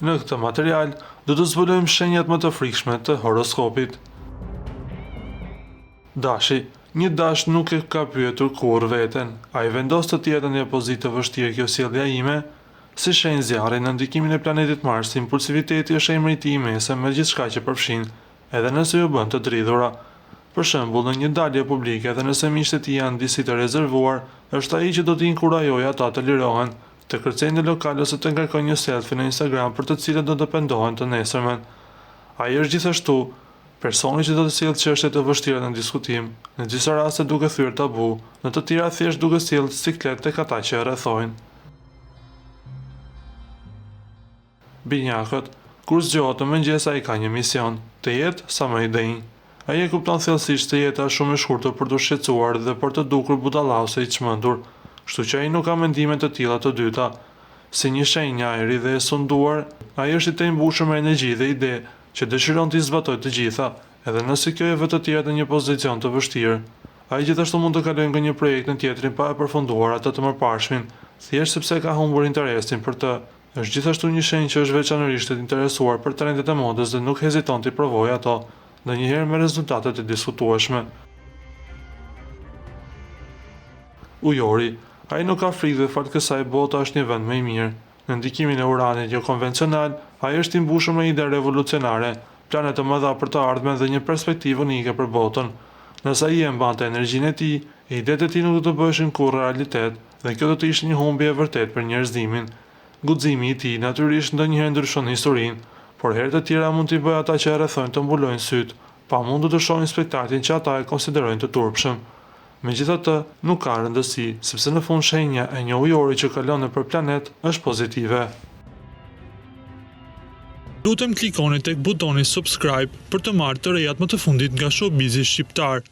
Në këtë material, do të zbulojmë shenjat më të frikshme të horoskopit. Dashi, një dash nuk e ka pyetur kurrë veten. Ai vendos të tjetën në një pozitë të vështirë kjo sjellja ime, si shenjë zjarri në ndikimin e planetit Mars, impulsiviteti është emri i mesëm me gjithçka që përfshin, edhe nëse ju bën të dridhura. Për shembull, në një dalje publike, edhe nëse miqtë i janë disi të rezervuar, është ai që do t'i inkurajojë ata të lirohen, të kërcejnë në lokal ose të ngarkojnë një selfie në Instagram për të cilën do të pendohen të nesërmen. Ai është gjithashtu personi që do të sjellë çështje të vështira në diskutim, në disa raste duke thyer tabu, në të tjera thjesht duke sjellë siklet tek ata që e rrethojnë. Binjakët, kur zgjohet në mëngjes ai ka një mision, të jetë sa më i denj. Ai e kupton thellësisht se jeta është shumë e shkurtër për të shqetësuar dhe për të dukur budallau se i çmendur, kështu që ai nuk ka mendime të tilla të dyta. Si një shenjë ajri dhe e sunduar, ai është i mbushur me energji dhe ide që dëshiron t'i zbatojë të gjitha, edhe nëse kjo e vë të tjerët në një pozicion të vështirë. Ai gjithashtu mund të kalojë nga një projekt në tjetrin pa e përfunduar atë të mëparshmin, thjesht sepse ka humbur interesin për të. Është gjithashtu një shenjë që është veçanërisht i interesuar për trendet e modës dhe nuk heziton t'i provojë ato, ndonjëherë me rezultate të diskutueshme. Ujori, ai nuk ka frikë dhe fat kësaj bota është një vend më i mirë. Në ndikimin e Uranit jo konvencional, ai është i mbushur me ide revolucionare, plane të mëdha për të ardhmen dhe një perspektivë unike për botën. Nëse ai e mbante energjinë e tij, idetë e tij nuk do të bëheshin kurrë realitet, dhe kjo do të ishte një humbje e vërtet për njerëzimin. Guximi i tij natyrisht ndonjëherë ndryshon historinë, por herë të tjera mund t'i bëjë ata që e rrethojnë të mbulojnë syt, pamundur të shohin spektaktin që ata e konsiderojnë të turpshëm. Megjithatë, nuk ka rëndësi, sepse në fund shenja e një ujori që kalon nëpër planet është pozitive. Lutem klikoni tek butoni subscribe për të marrë të rejat më të fundit nga Showbizi shqiptar.